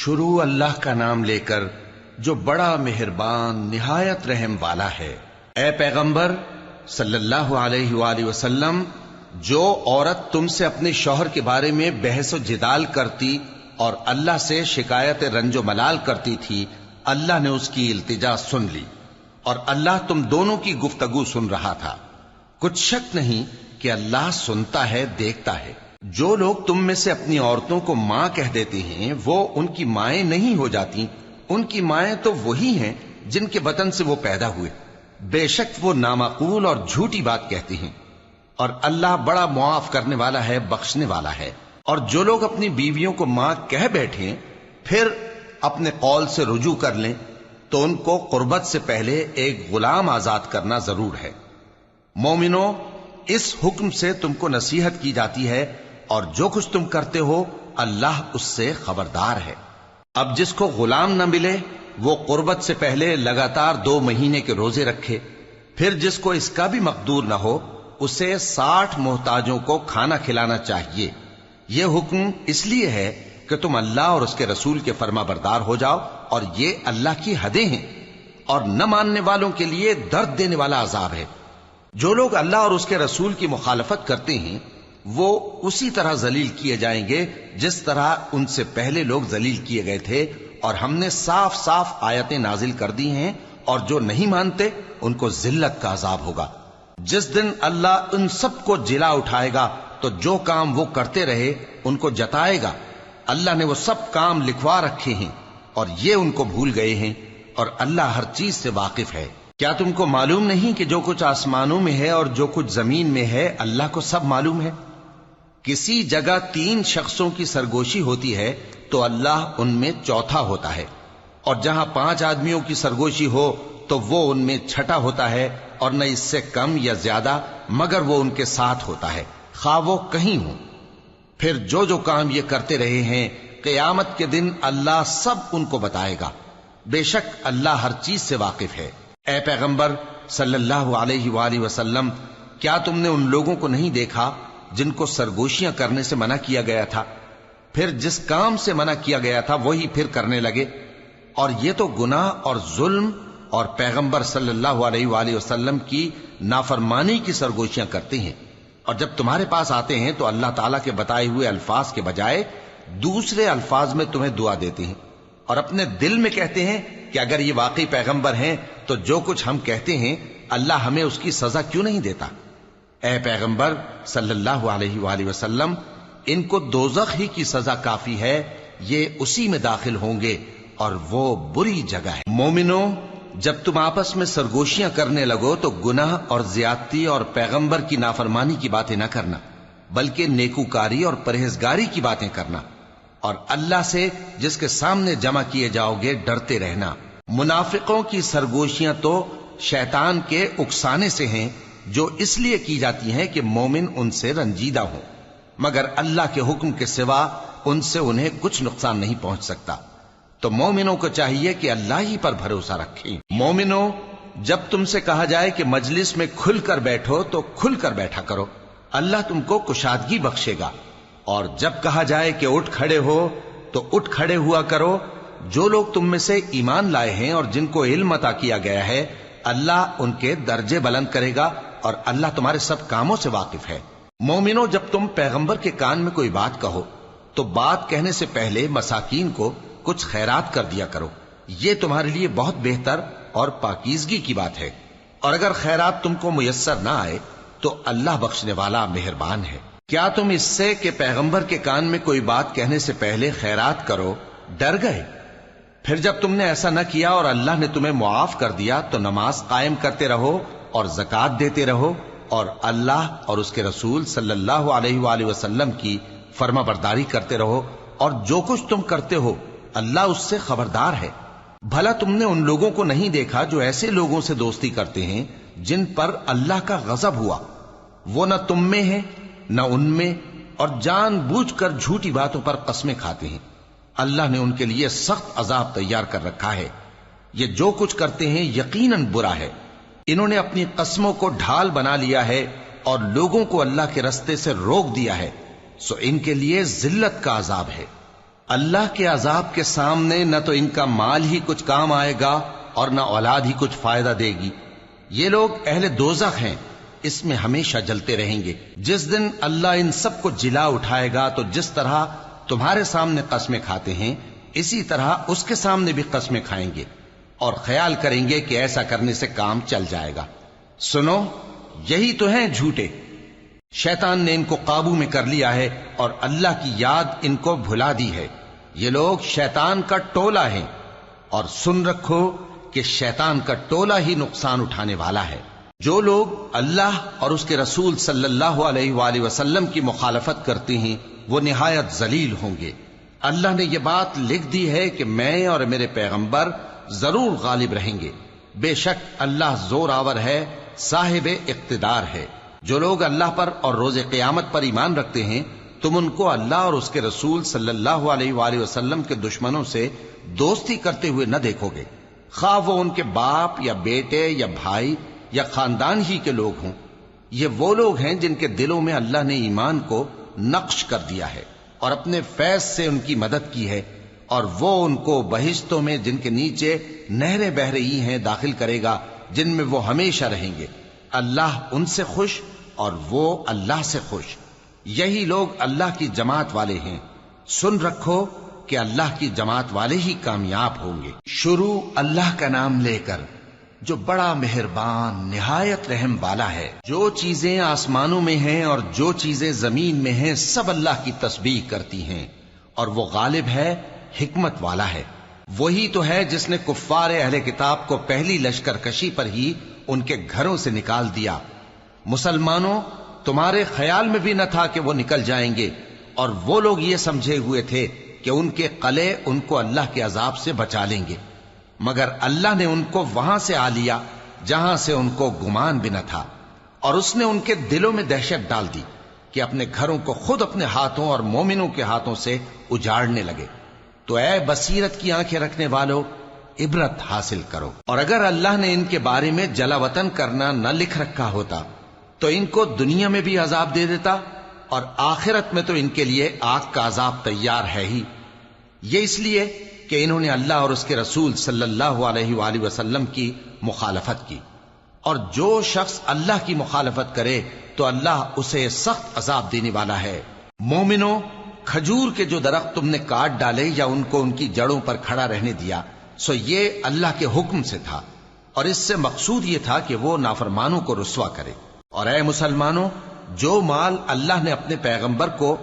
شروع اللہ کا نام لے کر جو بڑا مہربان نہایت رحم والا ہے۔ اے پیغمبر صلی اللہ علیہ وآلہ وسلم، جو عورت تم سے اپنے شوہر کے بارے میں بحث و جدال کرتی اور اللہ سے شکایت رنج و ملال کرتی تھی، اللہ نے اس کی التجا سن لی اور اللہ تم دونوں کی گفتگو سن رہا تھا۔ کچھ شک نہیں کہ اللہ سنتا ہے، دیکھتا ہے۔ جو لوگ تم میں سے اپنی عورتوں کو ماں کہہ دیتے ہیں وہ ان کی مائیں نہیں ہو جاتی، ان کی مائیں تو وہی ہیں جن کے بطن سے وہ پیدا ہوئے۔ بے شک وہ نامعقول اور جھوٹی بات کہتی ہیں، اور اللہ بڑا معاف کرنے والا ہے، بخشنے والا ہے۔ اور جو لوگ اپنی بیویوں کو ماں کہہ بیٹھیں پھر اپنے قول سے رجوع کر لیں تو ان کو قربت سے پہلے ایک غلام آزاد کرنا ضرور ہے۔ مومنو، اس حکم سے تم کو نصیحت کی جاتی ہے اور جو کچھ تم کرتے ہو اللہ اس سے خبردار ہے۔ اب جس کو غلام نہ ملے وہ قربت سے پہلے لگاتار 2 مہینے کے روزے رکھے، پھر جس کو اس کا بھی مقدور نہ ہو اسے 60 محتاجوں کو کھانا کھلانا چاہیے۔ یہ حکم اس لیے ہے کہ تم اللہ اور اس کے رسول کے فرما بردار ہو جاؤ، اور یہ اللہ کی حدیں ہیں، اور نہ ماننے والوں کے لیے درد دینے والا عذاب ہے۔ جو لوگ اللہ اور اس کے رسول کی مخالفت کرتے ہیں وہ اسی طرح ذلیل کیے جائیں گے جس طرح ان سے پہلے لوگ ذلیل کیے گئے تھے، اور ہم نے صاف صاف آیتیں نازل کر دی ہیں، اور جو نہیں مانتے ان کو ذلت کا عذاب ہوگا۔ جس دن اللہ ان سب کو جلا اٹھائے گا تو جو کام وہ کرتے رہے ان کو جتائے گا۔ اللہ نے وہ سب کام لکھوا رکھے ہیں اور یہ ان کو بھول گئے ہیں، اور اللہ ہر چیز سے واقف ہے۔ کیا تم کو معلوم نہیں کہ جو کچھ آسمانوں میں ہے اور جو کچھ زمین میں ہے اللہ کو سب معلوم ہے؟ کسی جگہ 3 شخصوں کی سرگوشی ہوتی ہے تو اللہ ان میں چوتھا ہوتا ہے، اور جہاں 5 آدمیوں کی سرگوشی ہو تو وہ ان میں چھٹا ہوتا ہے، اور نہ اس سے کم یا زیادہ مگر وہ ان کے ساتھ ہوتا ہے، خواہ وہ کہیں ہوں۔ پھر جو جو کام یہ کرتے رہے ہیں قیامت کے دن اللہ سب ان کو بتائے گا۔ بے شک اللہ ہر چیز سے واقف ہے۔ اے پیغمبر صلی اللہ علیہ وآلہ وسلم، کیا تم نے ان لوگوں کو نہیں دیکھا جن کو سرگوشیاں کرنے سے منع کیا گیا تھا، پھر جس کام سے منع کیا گیا تھا وہی پھر کرنے لگے؟ اور یہ تو گناہ اور ظلم اور پیغمبر صلی اللہ علیہ وآلہ وسلم کی نافرمانی کی سرگوشیاں کرتے ہیں، اور جب تمہارے پاس آتے ہیں تو اللہ تعالیٰ کے بتائے ہوئے الفاظ کے بجائے دوسرے الفاظ میں تمہیں دعا دیتے ہیں، اور اپنے دل میں کہتے ہیں کہ اگر یہ واقعی پیغمبر ہیں تو جو کچھ ہم کہتے ہیں اللہ ہمیں اس کی سزا کیوں نہیں دیتا؟ اے پیغمبر صلی اللہ علیہ وآلہ وسلم، ان کو دوزخ ہی کی سزا کافی ہے، یہ اسی میں داخل ہوں گے اور وہ بری جگہ ہے۔ مومنو، جب تم آپس میں سرگوشیاں کرنے لگو تو گناہ اور زیادتی اور پیغمبر کی نافرمانی کی باتیں نہ کرنا، بلکہ نیکوکاری اور پرہیزگاری کی باتیں کرنا، اور اللہ سے جس کے سامنے جمع کیے جاؤ گے ڈرتے رہنا۔ منافقوں کی سرگوشیاں تو شیطان کے اکسانے سے ہیں، جو اس لیے کی جاتی ہیں کہ مومن ان سے رنجیدہ ہوں، مگر اللہ کے حکم کے سوا ان سے انہیں کچھ نقصان نہیں پہنچ سکتا۔ تو مومنوں کو چاہیے کہ اللہ ہی پر بھروسہ رکھیں۔ مومنوں، جب تم سے کہا جائے کہ مجلس میں کھل کر بیٹھو تو کھل کر بیٹھا کرو، اللہ تم کو کشادگی بخشے گا، اور جب کہا جائے کہ اٹھ کھڑے ہو تو اٹھ کھڑے ہوا کرو۔ جو لوگ تم میں سے ایمان لائے ہیں اور جن کو علم عطا کیا گیا ہے اللہ ان کے درجے بلند کرے گا، اور اللہ تمہارے سب کاموں سے واقف ہے۔ مومنو، جب تم پیغمبر کے کان میں کوئی بات کہو تو بات کہنے سے پہلے مساکین کو کچھ خیرات کر دیا کرو، یہ تمہارے لیے بہت بہتر اور پاکیزگی کی بات ہے، اور اگر خیرات تم کو میسر نہ آئے تو اللہ بخشنے والا مہربان ہے۔ کیا تم اس سے کہ پیغمبر کے کان میں کوئی بات کہنے سے پہلے خیرات کرو ڈر گئے؟ پھر جب تم نے ایسا نہ کیا اور اللہ نے تمہیں معاف کر دیا تو نماز قائم کرتے رہو اور زکوٰۃ دیتے رہو، اور اللہ اور اس کے رسول صلی اللہ علیہ وآلہ وسلم کی فرما برداری کرتے رہو، اور جو کچھ تم کرتے ہو اللہ اس سے خبردار ہے۔ بھلا تم نے ان لوگوں کو نہیں دیکھا جو ایسے لوگوں سے دوستی کرتے ہیں جن پر اللہ کا غضب ہوا؟ وہ نہ تم میں ہیں نہ ان میں، اور جان بوجھ کر جھوٹی باتوں پر قسمیں کھاتے ہیں۔ اللہ نے ان کے لیے سخت عذاب تیار کر رکھا ہے۔ یہ جو کچھ کرتے ہیں یقیناً برا ہے۔ انہوں نے اپنی قسموں کو ڈھال بنا لیا ہے اور لوگوں کو اللہ کے رستے سے روک دیا ہے، سو ان کے لیے ذلت کا عذاب ہے۔ اللہ کے عذاب کے سامنے نہ تو ان کا مال ہی کچھ کام آئے گا اور نہ اولاد ہی کچھ فائدہ دے گی۔ یہ لوگ اہل دوزخ ہیں، اس میں ہمیشہ جلتے رہیں گے۔ جس دن اللہ ان سب کو جلا اٹھائے گا تو جس طرح تمہارے سامنے قسمیں کھاتے ہیں اسی طرح اس کے سامنے بھی قسمیں کھائیں گے اور خیال کریں گے کہ ایسا کرنے سے کام چل جائے گا۔ سنو، یہی تو ہیں جھوٹے۔ شیطان نے ان کو قابو میں کر لیا ہے اور اللہ کی یاد ان کو بھلا دی ہے۔ یہ لوگ شیطان کا ٹولہ ہیں، اور سن رکھو کہ شیطان کا ٹولہ ہی نقصان اٹھانے والا ہے۔ جو لوگ اللہ اور اس کے رسول صلی اللہ علیہ وآلہ وسلم کی مخالفت کرتے ہیں وہ نہایت ذلیل ہوں گے۔ اللہ نے یہ بات لکھ دی ہے کہ میں اور میرے پیغمبر ضرور غالب رہیں گے۔ بے شک اللہ زور آور ہے، صاحب اقتدار ہے۔ جو لوگ اللہ پر اور روز قیامت پر ایمان رکھتے ہیں تم ان کو اللہ اور اس کے رسول صلی اللہ علیہ وآلہ وسلم کے دشمنوں سے دوستی کرتے ہوئے نہ دیکھو گے، خواہ وہ ان کے باپ یا بیٹے یا بھائی یا خاندان ہی کے لوگ ہوں۔ یہ وہ لوگ ہیں جن کے دلوں میں اللہ نے ایمان کو نقش کر دیا ہے اور اپنے فیض سے ان کی مدد کی ہے، اور وہ ان کو بہشتوں میں جن کے نیچے نہریں بہ رہی ہیں داخل کرے گا، جن میں وہ ہمیشہ رہیں گے۔ اللہ ان سے خوش اور وہ اللہ سے خوش۔ یہی لوگ اللہ کی جماعت والے ہیں۔ سن رکھو کہ اللہ کی جماعت والے ہی کامیاب ہوں گے۔ شروع اللہ کا نام لے کر جو بڑا مہربان نہایت رحم والا ہے۔ جو چیزیں آسمانوں میں ہیں اور جو چیزیں زمین میں ہیں سب اللہ کی تسبیح کرتی ہیں، اور وہ غالب ہے، حکمت والا ہے۔ وہی تو ہے جس نے کفار اہل کتاب کو پہلی لشکر کشی پر ہی ان کے گھروں سے نکال دیا۔ مسلمانوں، تمہارے خیال میں بھی نہ تھا کہ وہ نکل جائیں گے، اور وہ لوگ یہ سمجھے ہوئے تھے کہ ان کے قلعے ان کو اللہ کے عذاب سے بچا لیں گے، مگر اللہ نے ان کو وہاں سے آ لیا جہاں سے ان کو گمان بھی نہ تھا، اور اس نے ان کے دلوں میں دہشت ڈال دی کہ اپنے گھروں کو خود اپنے ہاتھوں اور مومنوں کے ہاتھوں سے اجاڑنے لگے۔ تو اے بصیرت کی آنکھیں رکھنے والو، عبرت حاصل کرو۔ اور اگر اللہ نے ان کے بارے میں جلا وطن کرنا نہ لکھ رکھا ہوتا تو ان کو دنیا میں بھی عذاب دے دیتا، اور آخرت میں تو ان کے لیے آگ کا عذاب تیار ہے ہی۔ یہ اس لیے کہ انہوں نے اللہ اور اس کے رسول صلی اللہ علیہ وآلہ وسلم کی مخالفت کی، اور جو شخص اللہ کی مخالفت کرے تو اللہ اسے سخت عذاب دینے والا ہے۔ مومنوں، کھجور کے جو درخت تم نے کاٹ ڈالے یا ان کو ان کی جڑوں پر کھڑا رہنے دیا سو یہ اللہ کے حکم سے تھا، اور اس سے مقصود یہ تھا کہ وہ نافرمانوں کو رسوا کرے۔ اور اے مسلمانوں، جو مال اللہ نے اپنے پیغمبر کو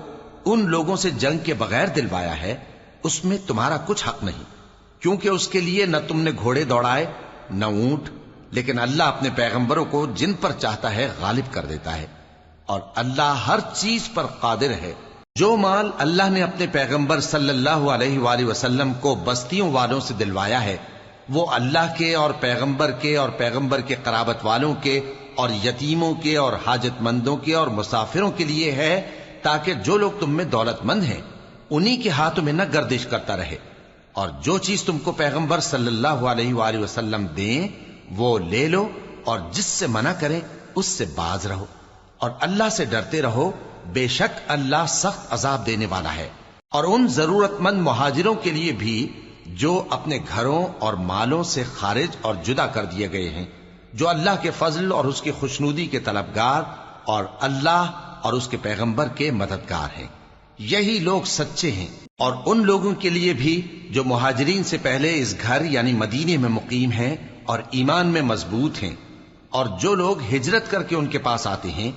ان لوگوں سے جنگ کے بغیر دلوایا ہے اس میں تمہارا کچھ حق نہیں، کیونکہ اس کے لیے نہ تم نے گھوڑے دوڑائے نہ اونٹ، لیکن اللہ اپنے پیغمبروں کو جن پر چاہتا ہے غالب کر دیتا ہے، اور اللہ ہر چیز پر قادر ہے۔ جو مال اللہ نے اپنے پیغمبر صلی اللہ علیہ وآلہ وسلم کو بستیوں والوں سے دلوایا ہے وہ اللہ کے اور پیغمبر کے قرابت والوں کے اور یتیموں کے اور حاجت مندوں کے اور مسافروں کے لیے ہے، تاکہ جو لوگ تم میں دولت مند ہیں انہی کے ہاتھوں میں نہ گردش کرتا رہے، اور جو چیز تم کو پیغمبر صلی اللہ علیہ وآلہ وسلم دیں وہ لے لو، اور جس سے منع کریں اس سے باز رہو، اور اللہ سے ڈرتے رہو، بے شک اللہ سخت عذاب دینے والا ہے۔ اور ان ضرورت مند مہاجروں کے لیے بھی جو اپنے گھروں اور مالوں سے خارج اور جدا کر دیے گئے ہیں، جو اللہ کے فضل اور اس کی خوشنودی کے طلبگار اور اللہ اور اس کے پیغمبر کے مددگار ہیں، یہی لوگ سچے ہیں۔ اور ان لوگوں کے لیے بھی جو مہاجرین سے پہلے اس گھر یعنی مدینے میں مقیم ہیں اور ایمان میں مضبوط ہیں، اور جو لوگ ہجرت کر کے ان کے پاس آتے ہیں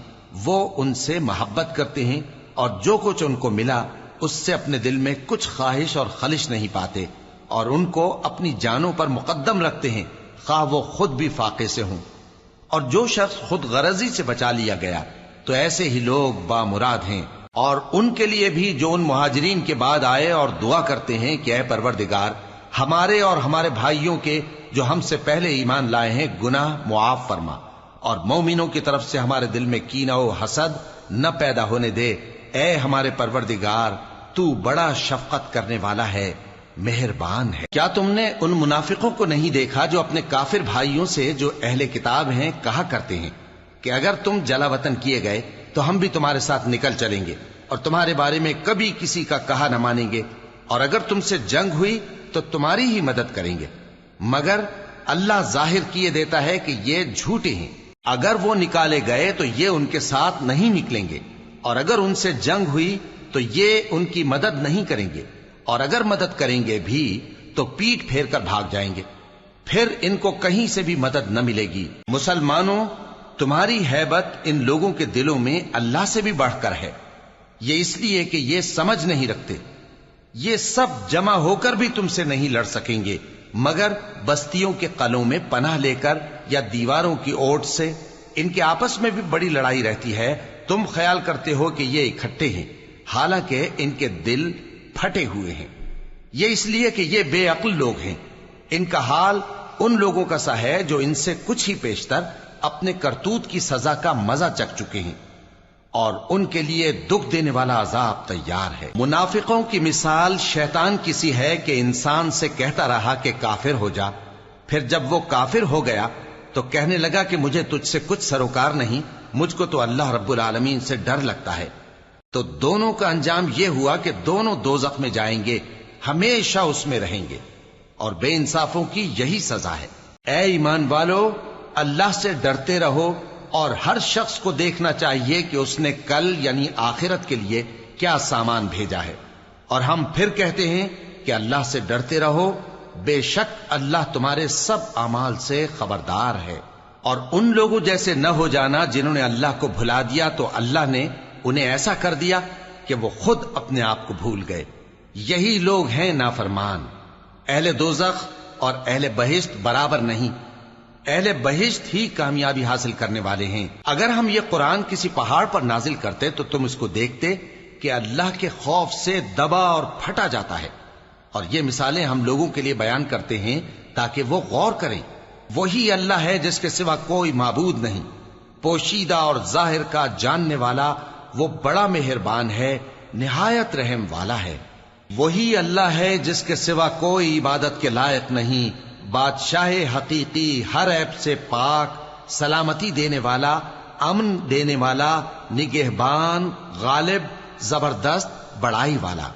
وہ ان سے محبت کرتے ہیں، اور جو کچھ ان کو ملا اس سے اپنے دل میں کچھ خواہش اور خلش نہیں پاتے، اور ان کو اپنی جانوں پر مقدم رکھتے ہیں خواہ وہ خود بھی فاقے سے ہوں۔ اور جو شخص خود غرضی سے بچا لیا گیا تو ایسے ہی لوگ بامراد ہیں۔ اور ان کے لیے بھی جو ان مہاجرین کے بعد آئے اور دعا کرتے ہیں کہ اے پروردگار ہمارے اور ہمارے بھائیوں کے جو ہم سے پہلے ایمان لائے ہیں گناہ معاف فرما، اور مومنوں کی طرف سے ہمارے دل میں کینہ و حسد نہ پیدا ہونے دے، اے ہمارے پروردگار تو بڑا شفقت کرنے والا ہے، مہربان ہے۔ کیا تم نے ان منافقوں کو نہیں دیکھا جو اپنے کافر بھائیوں سے جو اہل کتاب ہیں کہا کرتے ہیں کہ اگر تم جلا وطن کیے گئے تو ہم بھی تمہارے ساتھ نکل چلیں گے اور تمہارے بارے میں کبھی کسی کا کہا نہ مانیں گے، اور اگر تم سے جنگ ہوئی تو تمہاری ہی مدد کریں گے، مگر اللہ ظاہر کیے دیتا ہے کہ یہ جھوٹے ہیں۔ اگر وہ نکالے گئے تو یہ ان کے ساتھ نہیں نکلیں گے، اور اگر ان سے جنگ ہوئی تو یہ ان کی مدد نہیں کریں گے، اور اگر مدد کریں گے بھی تو پیٹ پھیر کر بھاگ جائیں گے، پھر ان کو کہیں سے بھی مدد نہ ملے گی۔ مسلمانوں، تمہاری ہیبت ان لوگوں کے دلوں میں اللہ سے بھی بڑھ کر ہے، یہ اس لیے کہ یہ سمجھ نہیں رکھتے۔ یہ سب جمع ہو کر بھی تم سے نہیں لڑ سکیں گے، مگر بستیوں کے قلعوں میں پناہ لے کر یا دیواروں کی اوٹ سے۔ ان کے آپس میں بھی بڑی لڑائی رہتی ہے، تم خیال کرتے ہو کہ یہ اکٹھے ہیں، حالانکہ ان کے دل پھٹے ہوئے ہیں۔ یہ اس لیے کہ یہ بے عقل لوگ ہیں۔ ان کا حال ان لوگوں کا سا ہے جو ان سے کچھ ہی پیشتر اپنے کرتوت کی سزا کا مزہ چکھ چکے ہیں، اور ان کے لیے دکھ دینے والا عذاب تیار ہے۔ منافقوں کی مثال شیطان کی سی ہے کہ انسان سے کہتا رہا کہ کافر ہو جا، پھر جب وہ کافر ہو گیا تو کہنے لگا کہ مجھے تجھ سے کچھ سروکار نہیں، مجھ کو تو اللہ رب العالمین سے ڈر لگتا ہے۔ تو دونوں کا انجام یہ ہوا کہ دونوں دوزخ میں جائیں گے، ہمیشہ اس میں رہیں گے، اور بے انصافوں کی یہی سزا ہے۔ اے ایمان والو، اللہ سے ڈرتے رہو، اور ہر شخص کو دیکھنا چاہیے کہ اس نے کل یعنی آخرت کے لیے کیا سامان بھیجا ہے۔ اور ہم پھر کہتے ہیں کہ اللہ سے ڈرتے رہو، بے شک اللہ تمہارے سب اعمال سے خبردار ہے۔ اور ان لوگوں جیسے نہ ہو جانا جنہوں نے اللہ کو بھلا دیا تو اللہ نے انہیں ایسا کر دیا کہ وہ خود اپنے آپ کو بھول گئے۔ یہی لوگ ہیں نافرمان۔ اہل دوزخ اور اہل بہشت برابر نہیں، اہل بہشت ہی کامیابی حاصل کرنے والے ہیں۔ اگر ہم یہ قرآن کسی پہاڑ پر نازل کرتے تو تم اس کو دیکھتے کہ اللہ کے خوف سے دبا اور پھٹا جاتا ہے۔ اور یہ مثالیں ہم لوگوں کے لیے بیان کرتے ہیں تاکہ وہ غور کریں۔ وہی اللہ ہے جس کے سوا کوئی معبود نہیں، پوشیدہ اور ظاہر کا جاننے والا، وہ بڑا مہربان ہے، نہایت رحم والا ہے۔ وہی اللہ ہے جس کے سوا کوئی عبادت کے لائق نہیں، بادشاہ حقیقی، ہر عیب سے پاک، سلامتی دینے والا، امن دینے والا، نگہبان، غالب، زبردست، بڑائی والا۔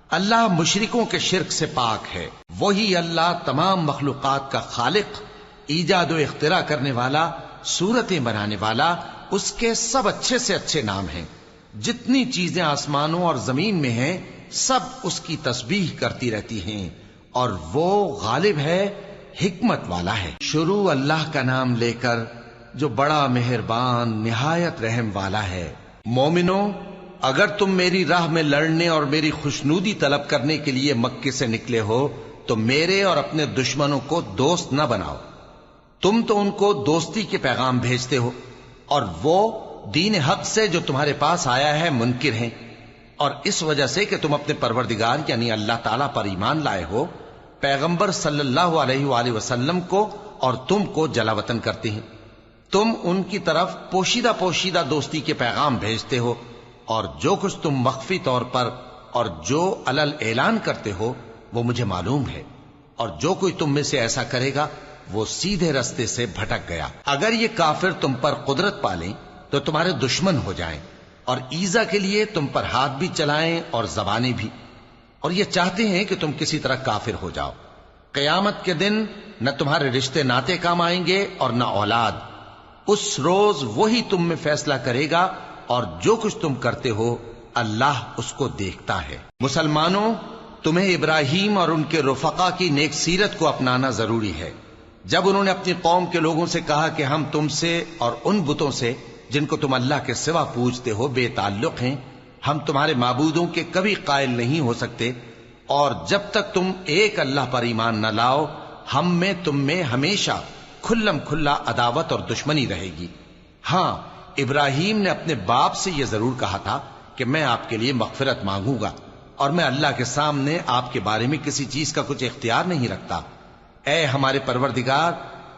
اللہ مشرکوں کے شرک سے پاک ہے۔ وہی اللہ تمام مخلوقات کا خالق، ایجاد و اختراع کرنے والا، صورتیں بنانے والا، اس کے سب اچھے سے اچھے نام ہیں۔ جتنی چیزیں آسمانوں اور زمین میں ہیں سب اس کی تسبیح کرتی رہتی ہیں، اور وہ غالب ہے، حکمت والا ہے۔ شروع اللہ کا نام لے کر جو بڑا مہربان نہایت رحم والا ہے۔ مومنوں، اگر تم میری راہ میں لڑنے اور میری خوشنودی طلب کرنے کے لیے مکے سے نکلے ہو تو میرے اور اپنے دشمنوں کو دوست نہ بناؤ۔ تم تو ان کو دوستی کے پیغام بھیجتے ہو، اور وہ دین حق سے جو تمہارے پاس آیا ہے منکر ہیں، اور اس وجہ سے کہ تم اپنے پروردگار یعنی اللہ تعالیٰ پر ایمان لائے ہو، پیغمبر صلی اللہ علیہ وآلہ وسلم کو اور تم کو جلا وطن کرتے ہیں۔ تم ان کی طرف پوشیدہ پوشیدہ دوستی کے پیغام بھیجتے ہو، اور جو کچھ تم مخفی طور پر اور جو علل اعلان کرتے ہو وہ مجھے معلوم ہے، اور جو کوئی تم میں سے ایسا کرے گا وہ سیدھے رستے سے بھٹک گیا۔ اگر یہ کافر تم پر قدرت پالیں تو تمہارے دشمن ہو جائیں، اور ایذا کے لیے تم پر ہاتھ بھی چلائیں اور زبانیں بھی، اور یہ چاہتے ہیں کہ تم کسی طرح کافر ہو جاؤ۔ قیامت کے دن نہ تمہارے رشتے ناتے کام آئیں گے اور نہ اولاد۔ اس روز وہی تم میں فیصلہ کرے گا، اور جو کچھ تم کرتے ہو اللہ اس کو دیکھتا ہے۔ مسلمانوں، تمہیں ابراہیم اور ان کے رفقا کی نیک سیرت کو اپنانا ضروری ہے۔ جب انہوں نے اپنی قوم کے لوگوں سے کہا کہ ہم تم سے اور ان بتوں سے جن کو تم اللہ کے سوا پوجتے ہو بے تعلق ہیں، ہم تمہارے معبودوں کے کبھی قائل نہیں ہو سکتے، اور جب تک تم ایک اللہ پر ایمان نہ لاؤ ہم میں تم میں ہمیشہ کھلم کھلا عداوت اور دشمنی رہے گی۔ ہاں، ابراہیم نے اپنے باپ سے یہ ضرور کہا تھا کہ میں آپ کے لیے مغفرت مانگوں گا، اور میں اللہ کے سامنے آپ کے بارے میں کسی چیز کا کچھ اختیار نہیں رکھتا۔ اے ہمارے پروردگار،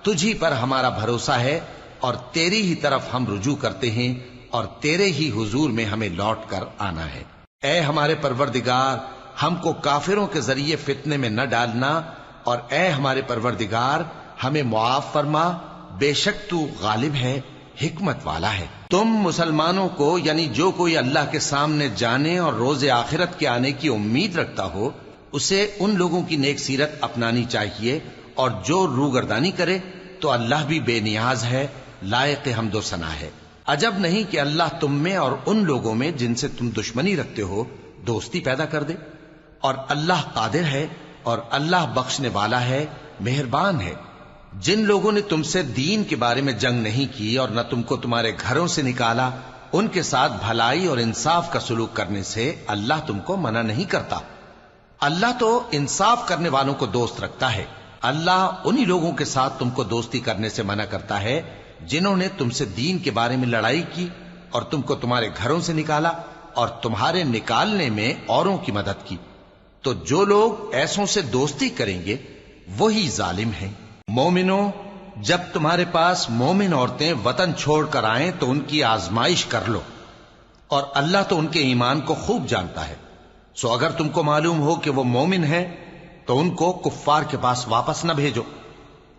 تجھی پر ہمارا بھروسہ ہے، اور تیری ہی طرف ہم رجوع کرتے ہیں، اور تیرے ہی حضور میں ہمیں لوٹ کر آنا ہے۔ اے ہمارے پروردگار، ہم کو کافروں کے ذریعے فتنے میں نہ ڈالنا، اور اے ہمارے پروردگار ہمیں معاف فرما، بے شک تو غالب ہے، حکمت والا ہے۔ تم مسلمانوں کو یعنی جو کوئی اللہ کے سامنے جانے اور روز آخرت کے آنے کی امید رکھتا ہو اسے ان لوگوں کی نیک سیرت اپنانی چاہیے، اور جو روگردانی کرے تو اللہ بھی بے نیاز ہے، لائق حمد و ثنا ہے۔ عجب نہیں کہ اللہ تم میں اور ان لوگوں میں جن سے تم دشمنی رکھتے ہو دوستی پیدا کر دے، اور اللہ قادر ہے، اور اللہ بخشنے والا ہے، مہربان ہے۔ جن لوگوں نے تم سے دین کے بارے میں جنگ نہیں کی اور نہ تم کو تمہارے گھروں سے نکالا، ان کے ساتھ بھلائی اور انصاف کا سلوک کرنے سے اللہ تم کو منع نہیں کرتا۔ اللہ تو انصاف کرنے والوں کو دوست رکھتا ہے۔ اللہ انہی لوگوں کے ساتھ تم کو دوستی کرنے سے منع کرتا ہے جنہوں نے تم سے دین کے بارے میں لڑائی کی اور تم کو تمہارے گھروں سے نکالا اور تمہارے نکالنے میں اوروں کی مدد کی۔ تو جو لوگ ایسوں سے دوستی کریں گے وہی ظالم ہیں۔ مومنوں، جب تمہارے پاس مومن عورتیں وطن چھوڑ کر آئیں تو ان کی آزمائش کر لو، اور اللہ تو ان کے ایمان کو خوب جانتا ہے۔ سو اگر تم کو معلوم ہو کہ وہ مومن ہے تو ان کو کفار کے پاس واپس نہ بھیجو،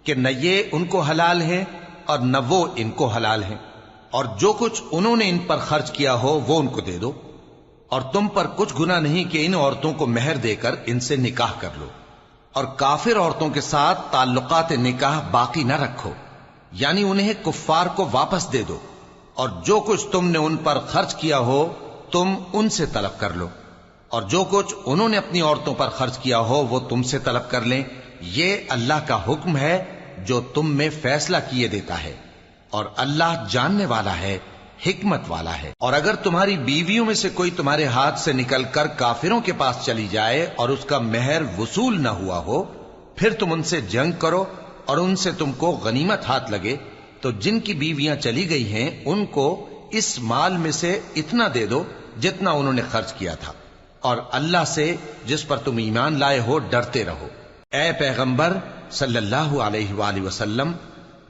کہ نہ یہ ان کو حلال ہیں اور نہ وہ ان کو حلال ہیں، اور جو کچھ انہوں نے ان پر خرچ کیا ہو وہ ان کو دے دو، اور تم پر کچھ گناہ نہیں کہ ان عورتوں کو مہر دے کر ان سے نکاح کر لو، اور کافر عورتوں کے ساتھ تعلقات نکاح باقی نہ رکھو، یعنی انہیں کفار کو واپس دے دو، اور جو کچھ تم نے ان پر خرچ کیا ہو تم ان سے طلب کر لو، اور جو کچھ انہوں نے اپنی عورتوں پر خرچ کیا ہو وہ تم سے طلب کر لیں۔ یہ اللہ کا حکم ہے جو تم میں فیصلہ کیے دیتا ہے، اور اللہ جاننے والا ہے، حکمت والا ہے۔ اور اگر تمہاری بیویوں میں سے کوئی تمہارے ہاتھ سے نکل کر کافروں کے پاس چلی جائے اور اس کا مہر وصول نہ ہوا ہو، پھر تم ان سے جنگ کرو اور ان سے تم کو غنیمت ہاتھ لگے، تو جن کی بیویاں چلی گئی ہیں ان کو اس مال میں سے اتنا دے دو جتنا انہوں نے خرچ کیا تھا، اور اللہ سے جس پر تم ایمان لائے ہو ڈرتے رہو۔ اے پیغمبر صلی اللہ علیہ وآلہ وسلم،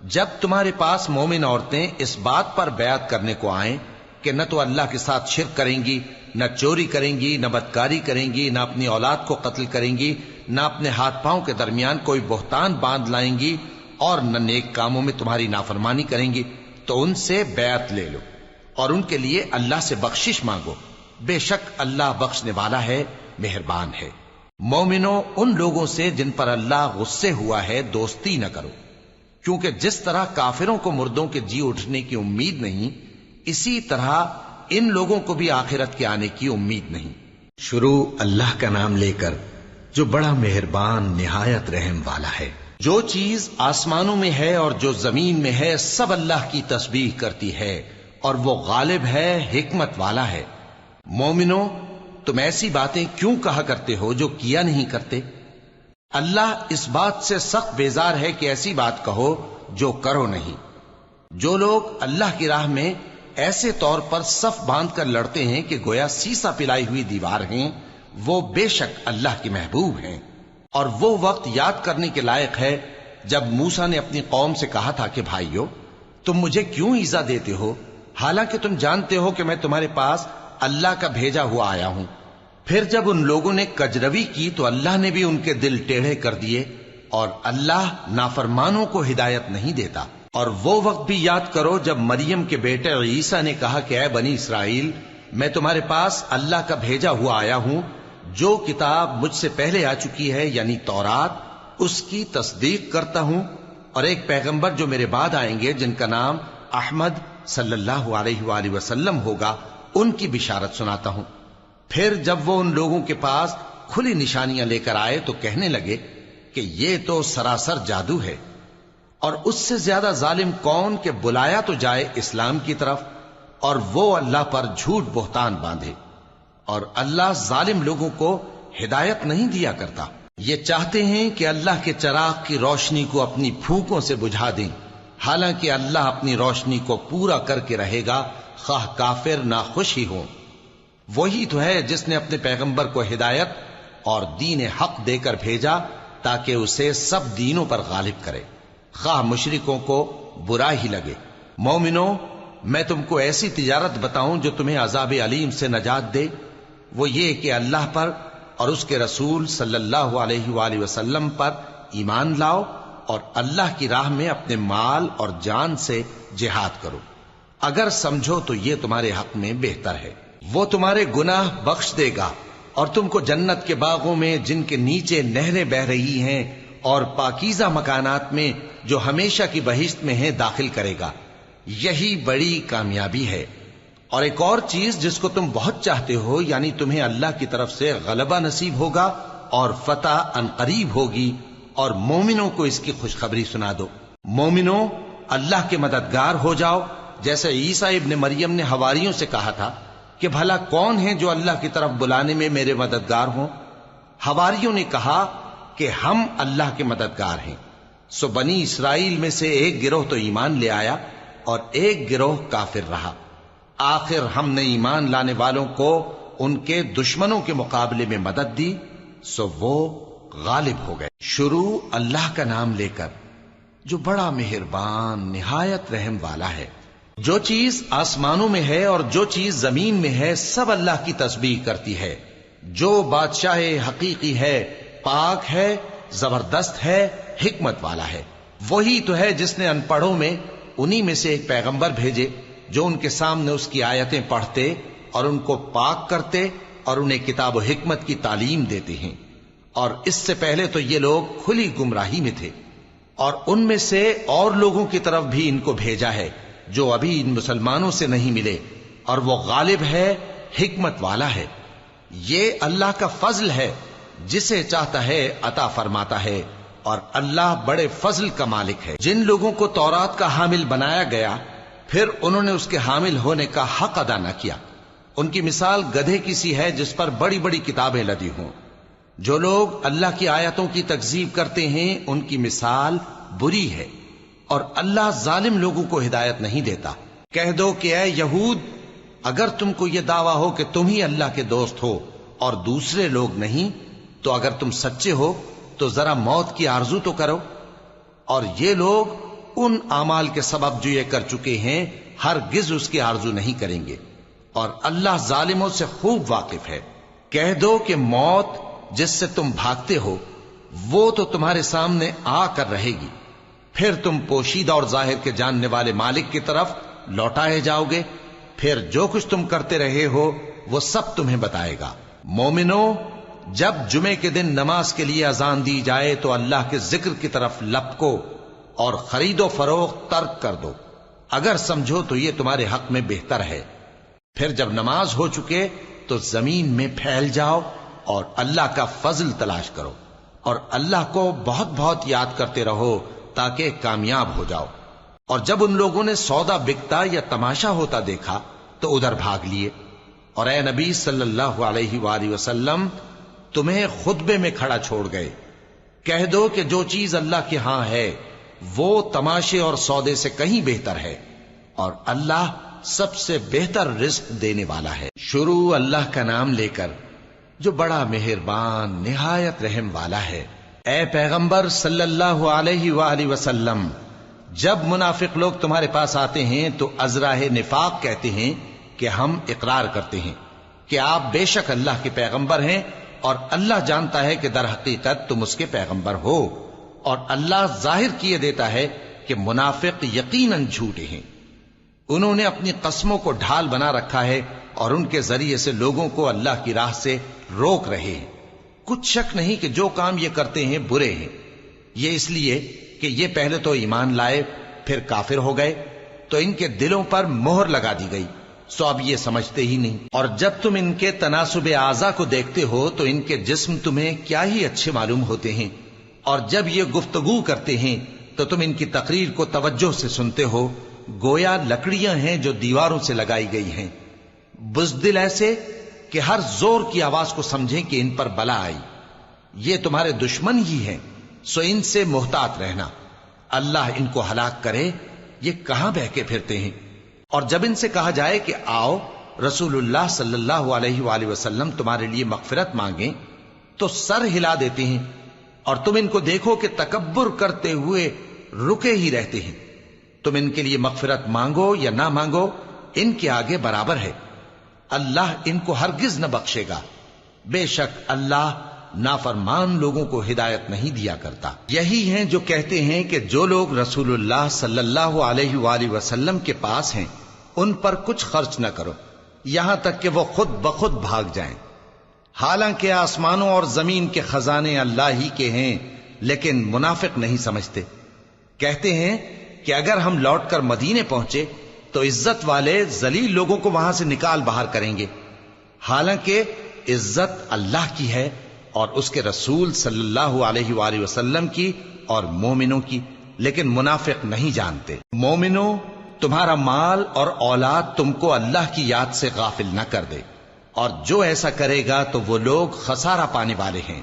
جب تمہارے پاس مومن عورتیں اس بات پر بیعت کرنے کو آئیں کہ نہ تو اللہ کے ساتھ شرک کریں گی، نہ چوری کریں گی، نہ بدکاری کریں گی، نہ اپنی اولاد کو قتل کریں گی، نہ اپنے ہاتھ پاؤں کے درمیان کوئی بہتان باندھ لائیں گی، اور نہ نیک کاموں میں تمہاری نافرمانی کریں گی، تو ان سے بیعت لے لو اور ان کے لیے اللہ سے بخشش مانگو، بے شک اللہ بخشنے والا ہے، مہربان ہے۔ مومنوں، ان لوگوں سے جن پر اللہ غصے ہوا ہے دوستی نہ کرو، کیونکہ جس طرح کافروں کو مردوں کے جی اٹھنے کی امید نہیں، اسی طرح ان لوگوں کو بھی آخرت کے آنے کی امید نہیں۔ شروع اللہ کا نام لے کر جو بڑا مہربان نہایت رحم والا ہے۔ جو چیز آسمانوں میں ہے اور جو زمین میں ہے سب اللہ کی تسبیح کرتی ہے، اور وہ غالب ہے، حکمت والا ہے۔ مومنوں، تم ایسی باتیں کیوں کہا کرتے ہو جو کیا نہیں کرتے؟ اللہ اس بات سے سخت بیزار ہے کہ ایسی بات کہو جو کرو نہیں۔ جو لوگ اللہ کی راہ میں ایسے طور پر صف باندھ کر لڑتے ہیں کہ گویا سیسا پلائی ہوئی دیوار ہیں، وہ بے شک اللہ کے محبوب ہیں۔ اور وہ وقت یاد کرنے کے لائق ہے جب موسیٰ نے اپنی قوم سے کہا تھا کہ بھائیو، تم مجھے کیوں ایذا دیتے ہو، حالانکہ تم جانتے ہو کہ میں تمہارے پاس اللہ کا بھیجا ہوا آیا ہوں۔ پھر جب ان لوگوں نے کجروی کی تو اللہ نے بھی ان کے دل ٹیڑھے کر دیے، اور اللہ نافرمانوں کو ہدایت نہیں دیتا۔ اور وہ وقت بھی یاد کرو جب مریم کے بیٹے عیسیٰ نے کہا کہ اے بنی اسرائیل، میں تمہارے پاس اللہ کا بھیجا ہوا آیا ہوں، جو کتاب مجھ سے پہلے آ چکی ہے یعنی تورات، اس کی تصدیق کرتا ہوں، اور ایک پیغمبر جو میرے بعد آئیں گے جن کا نام احمد صلی اللہ علیہ وآلہ وسلم ہوگا، ان کی بشارت سناتا ہوں۔ پھر جب وہ ان لوگوں کے پاس کھلی نشانیاں لے کر آئے تو کہنے لگے کہ یہ تو سراسر جادو ہے، اور اس سے زیادہ ظالم کون کہ بلایا تو جائے اسلام کی طرف اور وہ اللہ پر جھوٹ بہتان باندھے۔ اور اللہ ظالم لوگوں کو ہدایت نہیں دیا کرتا۔ یہ چاہتے ہیں کہ اللہ کے چراغ کی روشنی کو اپنی پھونکوں سے بجھا دیں، حالانکہ اللہ اپنی روشنی کو پورا کر کے رہے گا، خواہ کافر ناخوش ہی ہوں۔ وہی تو ہے جس نے اپنے پیغمبر کو ہدایت اور دین حق دے کر بھیجا تاکہ اسے سب دینوں پر غالب کرے، خواہ مشرکوں کو برا ہی لگے۔ مومنوں، میں تم کو ایسی تجارت بتاؤں جو تمہیں عذاب علیم سے نجات دے؟ وہ یہ کہ اللہ پر اور اس کے رسول صلی اللہ علیہ وآلہ وسلم پر ایمان لاؤ، اور اللہ کی راہ میں اپنے مال اور جان سے جہاد کرو، اگر سمجھو تو یہ تمہارے حق میں بہتر ہے۔ وہ تمہارے گناہ بخش دے گا اور تم کو جنت کے باغوں میں جن کے نیچے نہریں بہ رہی ہیں اور پاکیزہ مکانات میں جو ہمیشہ کی بہشت میں ہیں داخل کرے گا۔ یہی بڑی کامیابی ہے۔ اور ایک اور چیز جس کو تم بہت چاہتے ہو، یعنی تمہیں اللہ کی طرف سے غلبہ نصیب ہوگا اور فتح عنقریب ہوگی، اور مومنوں کو اس کی خوشخبری سنا دو۔ مومنوں، اللہ کے مددگار ہو جاؤ، جیسے عیسیٰ ابن مریم نے حواریوں سے کہا تھا کہ بھلا کون ہے جو اللہ کی طرف بلانے میں میرے مددگار ہوں؟ حواریوں نے کہا کہ ہم اللہ کے مددگار ہیں۔ سو بنی اسرائیل میں سے ایک گروہ تو ایمان لے آیا اور ایک گروہ کافر رہا۔ آخر ہم نے ایمان لانے والوں کو ان کے دشمنوں کے مقابلے میں مدد دی، سو وہ غالب ہو گئے۔ شروع اللہ کا نام لے کر جو بڑا مہربان نہایت رحم والا ہے۔ جو چیز آسمانوں میں ہے اور جو چیز زمین میں ہے سب اللہ کی تسبیح کرتی ہے۔ جو بادشاہ حقیقی ہے، پاک ہے، زبردست ہے، حکمت والا ہے۔ وہی تو ہے جس نے ان پڑھوں میں انہی میں سے ایک پیغمبر بھیجے جو ان کے سامنے اس کی آیتیں پڑھتے اور ان کو پاک کرتے اور انہیں کتاب و حکمت کی تعلیم دیتے ہیں۔ اور اس سے پہلے تو یہ لوگ کھلی گمراہی میں تھے، اور ان میں سے اور لوگوں کی طرف بھی ان کو بھیجا ہے جو ابھی ان مسلمانوں سے نہیں ملے، اور وہ غالب ہے، حکمت والا ہے۔ یہ اللہ کا فضل ہے، جسے چاہتا ہے عطا فرماتا ہے، اور اللہ بڑے فضل کا مالک ہے۔ جن لوگوں کو تورات کا حامل بنایا گیا پھر انہوں نے اس کے حامل ہونے کا حق ادا نہ کیا، ان کی مثال گدھے کی سی ہے جس پر بڑی بڑی کتابیں لدی ہوں۔ جو لوگ اللہ کی آیتوں کی تکذیب کرتے ہیں ان کی مثال بری ہے، اور اللہ ظالم لوگوں کو ہدایت نہیں دیتا۔ کہہ دو کہ اے یہود، اگر تم کو یہ دعویٰ ہو کہ تم ہی اللہ کے دوست ہو اور دوسرے لوگ نہیں، تو اگر تم سچے ہو تو ذرا موت کی آرزو تو کرو۔ اور یہ لوگ ان اعمال کے سبب جو یہ کر چکے ہیں ہرگز اس کی آرزو نہیں کریں گے، اور اللہ ظالموں سے خوب واقف ہے۔ کہہ دو کہ موت جس سے تم بھاگتے ہو وہ تو تمہارے سامنے آ کر رہے گی، پھر تم پوشیدہ اور ظاہر کے جاننے والے مالک کی طرف لوٹائے جاؤ گے، پھر جو کچھ تم کرتے رہے ہو وہ سب تمہیں بتائے گا۔ مومنو، جب جمعے کے دن نماز کے لیے اذان دی جائے تو اللہ کے ذکر کی طرف لپکو اور خرید و فروخت ترک کر دو، اگر سمجھو تو یہ تمہارے حق میں بہتر ہے۔ پھر جب نماز ہو چکے تو زمین میں پھیل جاؤ اور اللہ کا فضل تلاش کرو، اور اللہ کو بہت بہت یاد کرتے رہو تاکہ کامیاب ہو جاؤ۔ اور جب ان لوگوں نے سودا بکتا یا تماشا ہوتا دیکھا تو ادھر بھاگ لیے، اور اے نبی صلی اللہ علیہ وآلہ وسلم تمہیں خطبے میں کھڑا چھوڑ گئے۔ کہہ دو کہ جو چیز اللہ کے ہاں ہے وہ تماشے اور سودے سے کہیں بہتر ہے، اور اللہ سب سے بہتر رزق دینے والا ہے۔ شروع اللہ کا نام لے کر جو بڑا مہربان نہایت رحم والا ہے۔ اے پیغمبر صلی اللہ علیہ وآلہ وسلم، جب منافق لوگ تمہارے پاس آتے ہیں تو ازراہ نفاق کہتے ہیں کہ ہم اقرار کرتے ہیں کہ آپ بے شک اللہ کے پیغمبر ہیں، اور اللہ جانتا ہے کہ در حقیقت تم اس کے پیغمبر ہو، اور اللہ ظاہر کیے دیتا ہے کہ منافق یقیناً جھوٹے ہیں۔ انہوں نے اپنی قسموں کو ڈھال بنا رکھا ہے اور ان کے ذریعے سے لوگوں کو اللہ کی راہ سے روک رہے ہیں۔ کچھ شک نہیں کہ جو کام یہ کرتے ہیں برے ہیں، یہ اس لیے کہ یہ پہلے تو ایمان لائے پھر کافر ہو گئے، تو ان کے دلوں پر مہر لگا دی گئی، سو اب یہ سمجھتے ہی نہیں۔ اور جب تم ان کے تناسب اعضاء کو دیکھتے ہو تو ان کے جسم تمہیں کیا ہی اچھے معلوم ہوتے ہیں، اور جب یہ گفتگو کرتے ہیں تو تم ان کی تقریر کو توجہ سے سنتے ہو، گویا لکڑیاں ہیں جو دیواروں سے لگائی گئی ہیں، بزدل ایسے کہ ہر زور کی آواز کو سمجھیں کہ ان پر بلا آئی۔ یہ تمہارے دشمن ہی ہیں، سو ان سے محتاط رہنا، اللہ ان کو ہلاک کرے، یہ کہاں بہ کے پھرتے ہیں۔ اور جب ان سے کہا جائے کہ آؤ رسول اللہ صلی اللہ علیہ وآلہ وسلم تمہارے لیے مغفرت مانگیں، تو سر ہلا دیتے ہیں، اور تم ان کو دیکھو کہ تکبر کرتے ہوئے رکے ہی رہتے ہیں۔ تم ان کے لیے مغفرت مانگو یا نہ مانگو، ان کے آگے برابر ہے، اللہ ان کو ہرگز نہ بخشے گا، بے شک اللہ نافرمان لوگوں کو ہدایت نہیں دیا کرتا۔ یہی ہیں جو کہتے ہیں کہ جو لوگ رسول اللہ صلی اللہ علیہ وآلہ وسلم کے پاس ہیں ان پر کچھ خرچ نہ کرو، یہاں تک کہ وہ خود بخود بھاگ جائیں۔ حالانکہ آسمانوں اور زمین کے خزانے اللہ ہی کے ہیں، لیکن منافق نہیں سمجھتے۔ کہتے ہیں کہ اگر ہم لوٹ کر مدینے پہنچے تو عزت والے ذلیل لوگوں کو وہاں سے نکال باہر کریں گے، حالانکہ عزت اللہ کی ہے اور اس کے رسول صلی اللہ علیہ وآلہ وسلم کی اور مومنوں کی، لیکن منافق نہیں جانتے۔ مومنوں، تمہارا مال اور اولاد تم کو اللہ کی یاد سے غافل نہ کر دے، اور جو ایسا کرے گا تو وہ لوگ خسارہ پانے والے ہیں۔